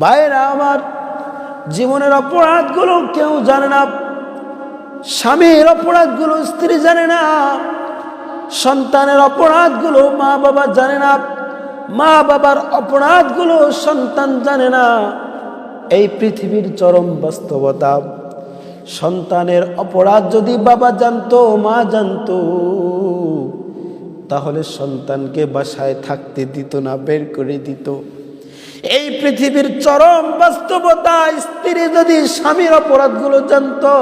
ভাইরা আমার, জীবনের অপরাধগুলো কেউ জানে না। স্বামীর অপরাধগুলো স্ত্রী জানে না, সন্তানের অপরাধগুলো মা বাবা জানে না, মা বাবার অপরাধগুলো সন্তান জানে না। এই পৃথিবীর চরম বাস্তবতা। সন্তানের অপরাধ যদি বাবা জানতো, মা জানতো, তাহলে সন্তানকে বাসায় থাকতে দিত না, বের করে দিত। এই পৃথিবীর চরম বাস্তবতা। স্ত্রী যদি স্বামীর অপরাধগুলো জানতো,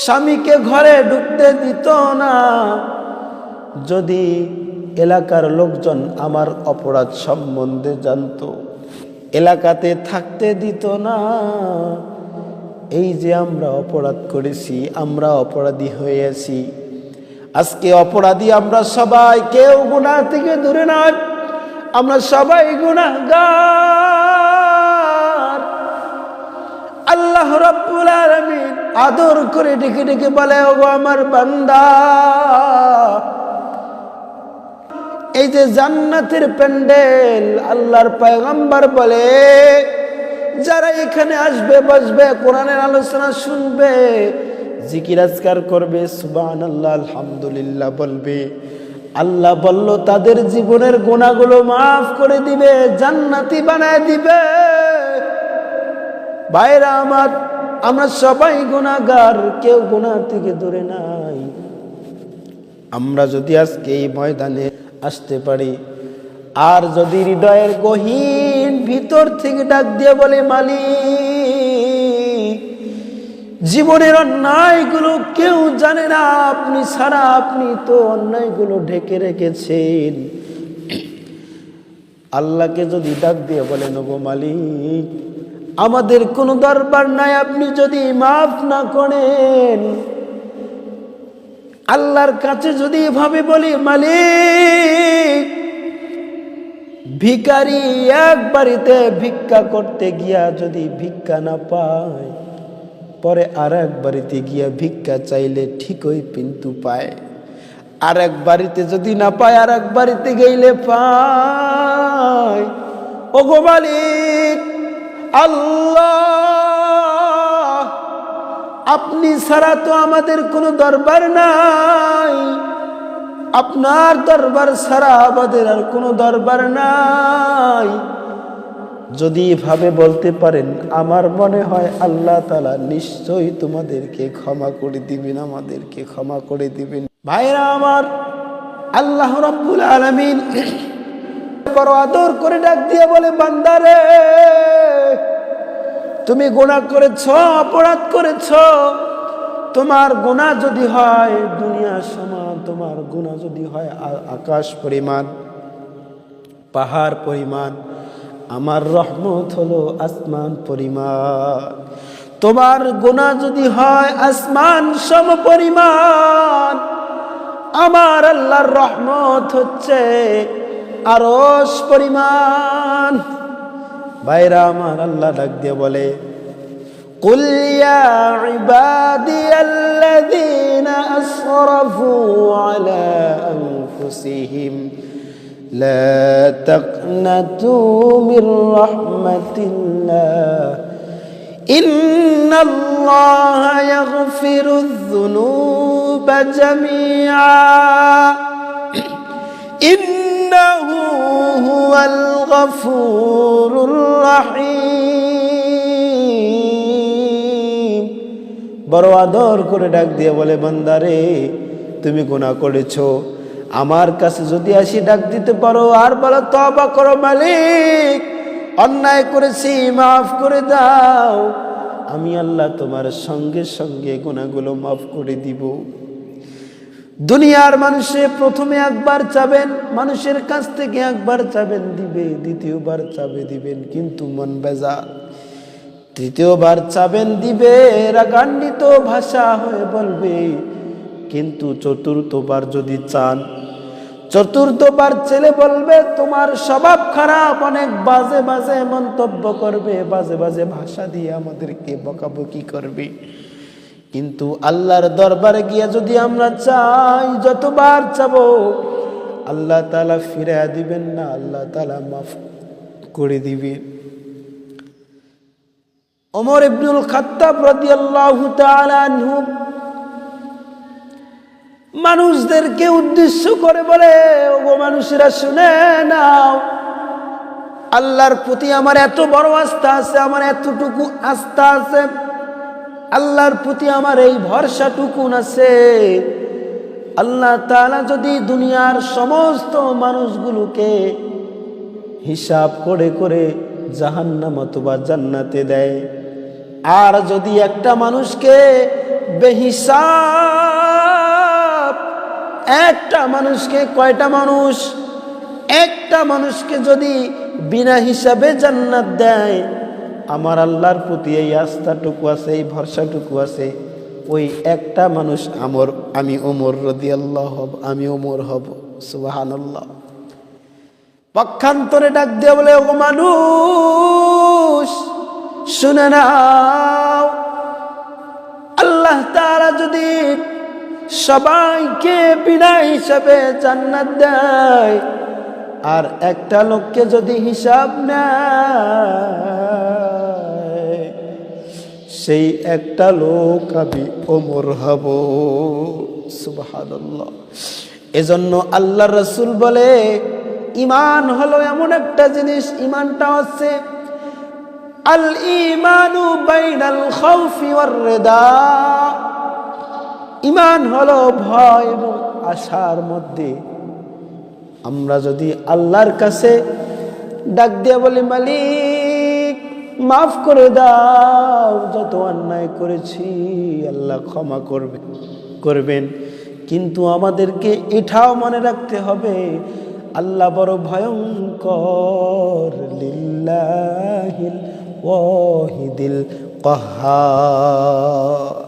স্বামীকে ঘরে ঢুকতে দিত না। যদি এলাকার লোকজন আমার অপরাধ সম্বন্ধে জানতো, এলাকাতে থাকতে দিত না। এই যে আমরা অপরাধ করেছি, আমরা অপরাধী হয়ে আছি। আজকে অপরাধী আমরা সবাই, কেউ গুনাহ থেকে দূরে নয়, আমরা সবাই গুনাহগার। আল্লাহ রাব্বুল আলামিন আদর করে ডেকে ডেকে বলে, ওগো আমার বান্দা, এই যে জান্নাতের প্যান্ডেল, আল্লাহর পয়গম্বর বলে, যারা এখানে আসবে, বসবে, কোরআনের আলোচনা শুনবে, জিকির আজকার করবে, সুবহানাল্লাহ, আলহামদুলিল্লাহ বলবে, আল্লাহ বলল তাদের জীবনের গুনাহগুলো মাফ করে দিবে, জান্নাতি বানায় দিবে। ভাইরা আমার, আমরা সবাই গুনাহগার, কেউ গুনাহ থেকে দূরে নাই। আমরা যদি আজকে এই ময়দানে আসতে পারি, আর যদি হৃদয়ের গহীন ভিতর থেকে ডাক দিয়ে বলে, মালিক, জীবনের অন্যায়গুলো কেউ জানে না, আপনি ছাড়া, আপনি তো অন্যায়গুলো ঢেকে রেখেছেন। আল্লাহকে যদি ডাক দিয়ে বলেন, ওগো মালিক, আমাদের কোনো দরবার নাই, আপনি যদি মাফ না করেন। আল্লাহর কাছে যদি এভাবে বলি, মালিক, ভিখারি এক বাড়িতে ভিক্ষা করতে গিয়া যদি ভিক্ষা না পায়, পরে আর এক বাড়িতে গিয়া ভিক্ষা চাইলে ঠিকই কিন্তু পায়। আর এক বাড়িতে যদি না পায়, আর এক বাড়িতে গেলে পায়। ওগো মালিক আল্লাহ, আপনি ছাড়া তো আমাদের কোনো দরবার নাই, আপনার দরবার ছাড়া আমাদের আর কোনো দরবার নাই। যদি এভাবে বলতে পারেন, আমার মনে হয় আল্লাহ তাআলা নিশ্চয়ই তোমাদেরকে ক্ষমা করে দিবেন, আমাদেরকে ক্ষমা করে দিবেন। ভাইরা আমার, আল্লাহ রাব্বুল আলামিন বড় আদর করে ডাক দিয়ে বলে, বান্দারে, তুমি গুনাহ করেছ, অপরাধ করেছ। তোমার গুনাহ যদি হয় দুনিয়ার সমান, তোমার গুনাহ যদি হয় আকাশ পরিমাণ, পাহাড় পরিমাণ, আমার রহমত হলো আসমান পরিমাণ। তোমার গুনাহ যদি হয় আসমান সম পরিমাণ, আমার আল্লাহর রহমত হচ্ছে আরশ পরিমাণ। ভাইরা আমার, আল্লাহ ডাক দিয়ে বলে, কুল ইয়া ইবাদিয়াল্লাযীনা আসরাফু আলা আনফুসিহিম লা তাকনাতু মির রাহমাতিল্লাহ ইন্নাল্লাহা ইয়াগফিরুয যুনুবা জামিআ ইন্নাহু হুয়াল গফুরুর রাহিম। বড় আদর করে ডাক দিয়ে বলে, বান্দারে, তুমি গুনাহ করেছো, আমার কাছে যদি আসি ডাক দিতে পারো, আর বলো তওবা করো, মালিক অন্যায় করেছি, মাফ করে দাও, আমি আল্লাহ তোমার সঙ্গে সঙ্গে গুনাহগুলো মাফ করে দিব। দুনিয়ার মানুষে প্রথমে একবার চাবেন, মানুষের কাছ থেকে একবার চাবেন, দিবে, দ্বিতীয়বার চাবে, দিবেন, কিন্তু মন বেজার। তৃতীয়বার চাবেন, দিবে, রাগান্বিত ভাষা হয়ে বলবে। কিন্তু চতুর্থবার যদি চান, চতুর্থবার ছেলে বলবে, তোমার স্বভাব খারাপ, অনেক বাজে বাজে মন্তব্য করবে, বাজে বাজে ভাষা দিয়ে আমাদেরকে বকাবকি করবে। কিন্তু আল্লাহর দরবারে গিয়ে যদি আমরা চাই, যতবার চাবো, আল্লাহ তাআলা ফিরিয়ে দিবেন না, আল্লাহ তাআলা মাফ করে দিবেন। ওমর ইবনুল খাত্তাব রাদিয়াল্লাহু তাআলা আনহু মানুষদেরকে উদ্দেশ্য করে বলে, ওগো মানুষেরা শুনে নাও, আল্লাহর প্রতি আমার এত বড় আস্থা আছে, আমার এতটুকু আস্থা আছে, আল্লাহর প্রতি আমার এই ভরসাটুকু আছে, আল্লাহ তাআলা যদি দুনিয়ার সমস্ত মানুষগুলোকে হিসাব করে করে জাহান্নাম অথবা জান্নাতে দেয়, আর যদি একটা মানুষকে বেহিসাব, একটা মানুষকে কয়টা মানুষ, একটা মানুষকে যদি বিনা হিসাবে জান্নাত দেয়, আমার আল্লাহর প্রতি এই আস্থাটুকু আছে, এই ভরসাটুকু আছে, ওই একটা মানুষ আমি ওমর রাদিয়াল্লাহু আমি ওমর হব। সুবহানাল্লাহ। পক্ষান্তরে ডাক দিয়ে বলে, ও মানুষ শুনে নাও, আল্লাহ তাআলা যদি সবাইকে বিনা হিসাবে জান্নাত দেয়, আর একটা লোককে যদি হিসাব নেয়, সেই একটা লোক আমি ওমর হব। সুবহানাল্লাহ। এজন্য আল্লাহ রাসূল বলে, ঈমান হলো এমন একটা জিনিস, ঈমানটা হচ্ছে আল ঈমানু বাইনাল খাউফি ওয়ার রিদা। ঈমান হলো ভয় এবং আশার মধ্যে। আমরা যদি আল্লাহর কাছে ডাক দিয়ে বলি, মালিক মাফ করে দাও, যত অন্যায় করেছি আল্লাহ ক্ষমা করবেন, কিন্তু আমাদেরকে এটাও মনে রাখতে হবে আল্লাহ বড় ভয়ঙ্কর, লিল্লাহিল ওয়াহিদিল কাহ্হার।